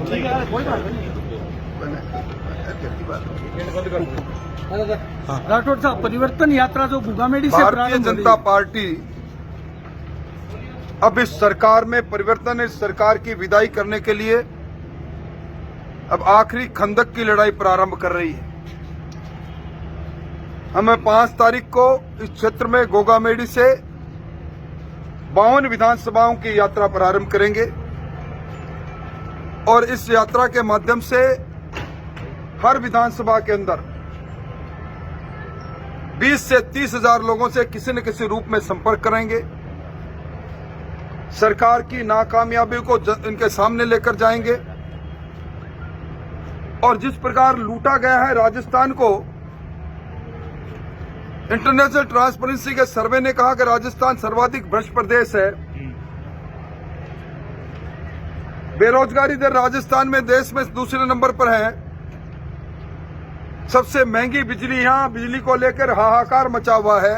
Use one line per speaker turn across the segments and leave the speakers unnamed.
ठीक है, कोई बात नहीं। राठौड़ साहब, परिवर्तन यात्रा जो गुगामेडी से
भारतीय
प्रारंभ हो रही
जनता
है,
पार्टी अब इस सरकार में परिवर्तन, इस सरकार की विदाई करने के लिए अब आखिरी खंदक की लड़ाई प्रारंभ कर रही है। हमें 5 तारीख को इस क्षेत्र में गोगामेडी से 52 विधानसभाओं की यात्रा प्रारंभ करेंगे और इस यात्रा के माध्यम से हर विधानसभा के अंदर 20 से 30 हजार लोगों से किसी न किसी रूप में संपर्क करेंगे। सरकार की नाकामयाबी को इनके सामने लेकर जाएंगे और जिस प्रकार लूटा गया है राजस्थान को, इंटरनेशनल ट्रांसपेरेंसी के सर्वे ने कहा कि राजस्थान सर्वाधिक भ्रष्ट प्रदेश है। बेरोजगारी दर राजस्थान में देश में दूसरे नंबर पर है। सबसे महंगी बिजली, यहां बिजली को लेकर हाहाकार मचा हुआ है।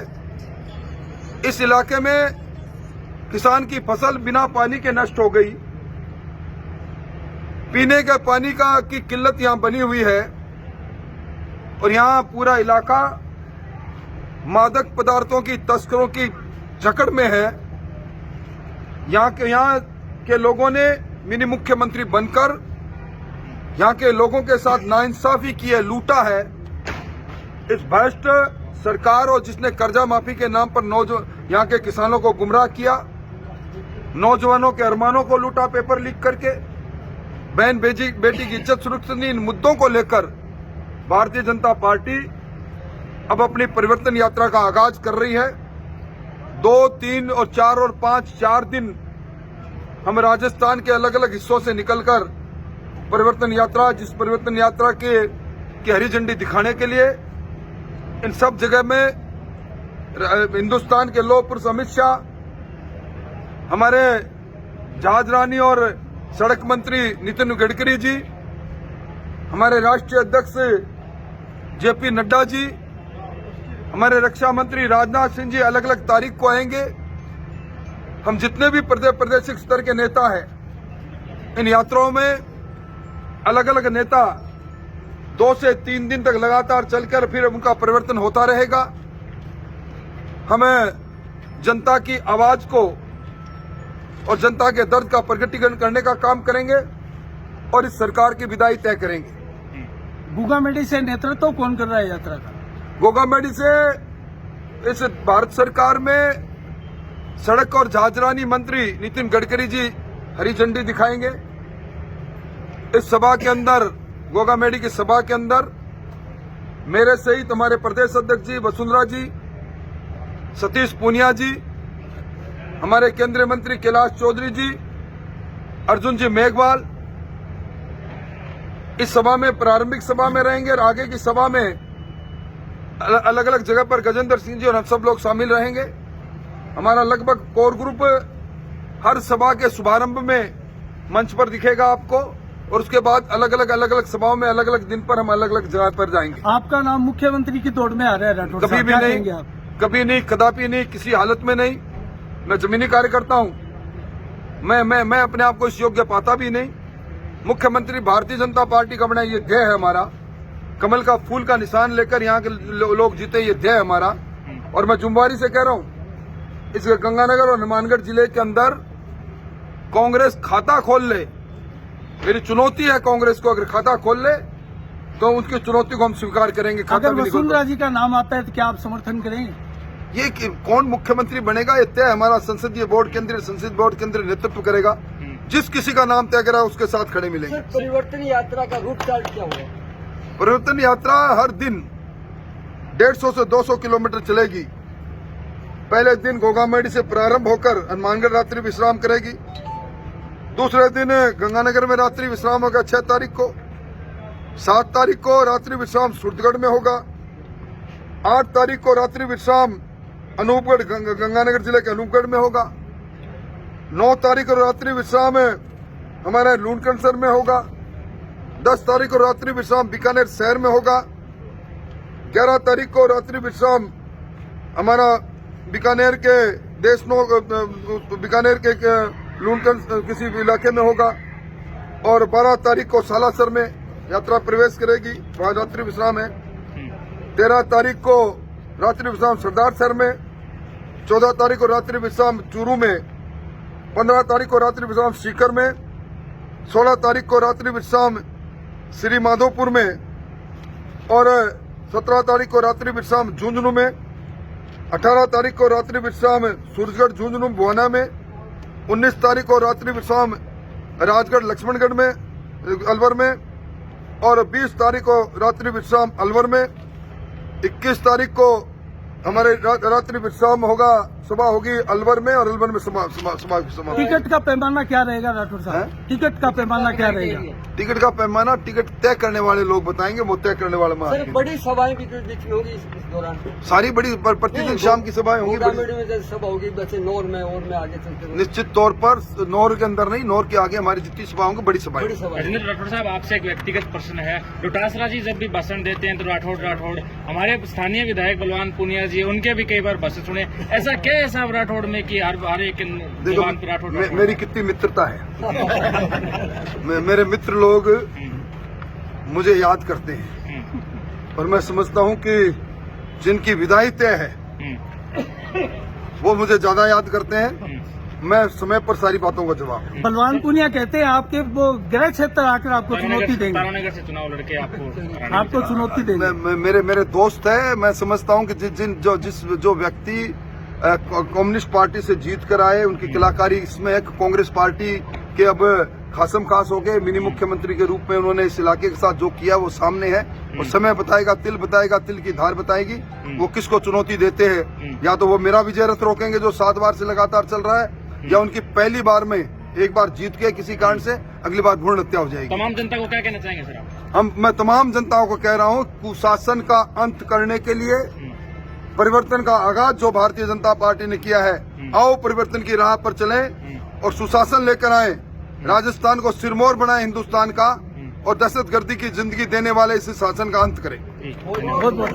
इस इलाके में किसान की फसल बिना पानी के नष्ट हो गई। पीने के पानी की किल्लत यहां बनी हुई है और यहां पूरा इलाका मादक पदार्थों की तस्करों की जकड़ में है। यहां के लोगों ने मिनी मुख्यमंत्री बनकर यहां के लोगों के साथ नाइंसाफी की है, लूटा है। इस भ्रष्ट सरकार और जिसने कर्जा माफी के नाम पर यहां के किसानों को गुमराह किया, नौजवानों के अरमानों को लूटा पेपर लीक करके, बहन बेटी की इज्जत सुरक्षा, इन मुद्दों को लेकर भारतीय जनता पार्टी अब अपनी परिवर्तन यात्रा का आगाज कर रही है। 2, 3 और 4 और 5 4 दिन हम राजस्थान के अलग अलग हिस्सों से निकलकर परिवर्तन यात्रा, जिस परिवर्तन यात्रा की हरी झंडी दिखाने के लिए इन सब जगह में हिंदुस्तान के लौह पुरुष अमित शाह, हमारे जहाज रानी और सड़क मंत्री नितिन गडकरी जी, हमारे राष्ट्रीय अध्यक्ष जेपी नड्डा जी, हमारे रक्षा मंत्री राजनाथ सिंह जी अलग अलग तारीख को आएंगे। हम जितने भी प्रादेशिक स्तर के नेता हैं, इन यात्राओं में अलग अलग नेता 2 से 3 दिन तक लगातार चलकर फिर उनका परिवर्तन होता रहेगा। हमें जनता की आवाज को और जनता के दर्द का प्रकटीकरण करने का काम करेंगे और इस सरकार की विदाई तय करेंगे।
गुगामेडी से नेतृत्व कौन कर रहा है यात्रा का?
गोगामेडी से इस भारत सरकार में सड़क और जहाजरानी मंत्री नितिन गडकरी जी हरी झंडी दिखाएंगे। इस सभा के अंदर, गोगामेडी की सभा के अंदर मेरे सहित हमारे प्रदेश अध्यक्ष जी वसुंधरा जी, सतीश पूनिया जी, हमारे केंद्रीय मंत्री कैलाश चौधरी जी, अर्जुन जी मेघवाल इस सभा में, प्रारंभिक सभा में रहेंगे और आगे की सभा में अलग अलग जगह पर गजेंद्र सिंह जी और हम सब लोग शामिल रहेंगे। हमारा लगभग कोर ग्रुप हर सभा के शुभारंभ में मंच पर दिखेगा आपको और उसके बाद अलग अलग सभाओं में अलग अलग दिन पर हम अलग अलग जगह पर जाएंगे।
आपका नाम मुख्यमंत्री की दौड़ में आ रहा है राठौड़ साहब,
कभी भी
क्या
नहीं,
कहेंगे आप?
कभी नहीं, कदापि नहीं, किसी हालत में नहीं। मैं जमीनी कार्यकर्ता हूं। मैं अपने आप को इस योग्य पाता भी नहीं। मुख्यमंत्री भारतीय जनता पार्टी का बना ये ध्येय है हमारा। कमल का फूल का निशान लेकर यहाँ के लोग जीते, ये ध्येय है हमारा। और मैं जुम्बारी से कह रहा हूं, इस गंगानगर और हनुमानगढ़ जिले के अंदर कांग्रेस खाता खोल ले, मेरी चुनौती है कांग्रेस को, अगर खाता खोल ले तो उसकी चुनौती को हम स्वीकार करेंगे।
अगर वसुंधरा जी का नाम आता है तो क्या आप समर्थन करेंगे?
ये कौन मुख्यमंत्री बनेगा ये तय हमारा संसदीय बोर्ड, केंद्रीय संसदीय बोर्ड केंद्रीय नेतृत्व करेगा। जिस किसी का नाम तय करा उसके साथ खड़े मिलेंगे।
परिवर्तन यात्रा का रूट चार्ट क्या होगा?
परिवर्तन यात्रा हर दिन 150 से 200 किलोमीटर चलेगी। पहले दिन गोगामेडी से प्रारंभ होकर हनुमानगढ़ रात्रि विश्राम करेगी। दूसरे दिन गंगानगर में रात्रि विश्राम होगा 6 तारीख को। 7 तारीख को रात्रि विश्राम सूरतगढ़ में होगा। 8 तारीख को रात्रि विश्राम अनूपगढ़, गंगानगर जिले के अनूपगढ़ में होगा। 9 तारीख को रात्रि विश्राम हमारा लूणकरसर में होगा। 10 तारीख को रात्रि विश्राम बीकानेर शहर में होगा। 11 तारीख को रात्रि विश्राम हमारा बीकानेर के बीकानेर के लूणकरसर किसी इलाके में होगा। और 12 तारीख को सालासर में यात्रा प्रवेश करेगी, वहाँ रात्रि विश्राम है। 13 तारीख को रात्रि विश्राम सरदार शहर में, 14 तारीख को रात्रि विश्राम चूरू में, 15 तारीख को रात्रि विश्राम सीकर में, 16 तारीख को रात्रि विश्राम श्री माधोपुर में और 17 तारीख को रात्रि विश्राम झुंझुनू में, 18 तारीख को रात्रि विश्राम सूरजगढ़ झुंझुनू बुआना में, 19 तारीख को रात्रि विश्राम राजगढ़ लक्ष्मणगढ़ में अलवर में और 20 तारीख को रात्रि विश्राम अलवर में, 21 तारीख को हमारे रात्रि विश्राम होगा, सुबह होगी अलवर में और अलवर में समाप्त।
टिकट का पैमाना क्या रहेगा राठौर साहब? टिकट का पैमाना क्या रहेगा?
टिकट का पैमाना टिकट तय करने वाले लोग बताएंगे, वो तय करने वाले
सर, बड़ी सभाएं भी बीच में होगी इस दौरान?
सारी बड़ी प्रतिदिन शाम की सभाएं होंगी।
में सभा होगी वैसे नौर में और में आगे चलते
निश्चित तौर पर नौर के अंदर नहीं, नौर के आगे हमारी जितनी सभा होंगी बड़ी सभाएं।
राजेंद्र राठौड़ साहब, आपसे एक व्यक्तिगत प्रश्न है। डोटासरा जी जब भी भाषण देते हैं तो राठौड़ हमारे स्थानीय विधायक बलवान पूनिया जी, उनके भी कई बार भाषण सुने। ऐसा क्या है साहब राठौड़ में कि हर एक जवान पे राठौड़?
मेरी कितनी मित्रता है। मेरे मित्र लोग मुझे याद करते हैं और मैं समझता हूं कि जिनकी विदाई तय है वो मुझे ज्यादा याद करते हैं। मैं समय पर सारी बातों का जवाब।
बलवान पूनिया कहते हैं आपके वो गृह क्षेत्र आकर आपको चुनौती देंगे,
तारानगर से चुनाव लड़के
आपको चुनौती देंगे।
मेरे दोस्त है। मैं समझता हूं कि जो व्यक्ति कम्युनिस्ट पार्टी से जीत कर आए, उनकी कलाकारी इसमें है। कांग्रेस पार्टी के अब खासम खास हो गए, मिनी मुख्यमंत्री के रूप में उन्होंने इस इलाके के साथ जो किया वो सामने है और समय बताएगा, तिल की धार बताएगी वो किसको चुनौती देते हैं। या तो वो मेरा विजय रथ रोकेंगे जो 7 बार से लगातार चल रहा है, या उनकी पहली बार में एक बार जीत के किसी कारण से अगली बार भ्रूण हत्या हो जाएगी।
तमाम जनता को क्या कहना चाहेंगे सर आप?
मैं तमाम जनताओं को कह रहा हूं, कुशासन का अंत करने के लिए परिवर्तन का आगाज जो भारतीय जनता पार्टी ने किया है, आओ परिवर्तन की राह पर चलें और सुशासन लेकर आए, राजस्थान को सिरमौर बनाए हिंदुस्तान का और दहशतगर्दी की जिंदगी देने वाले इस शासन का अंत करें।
बहुत बहुत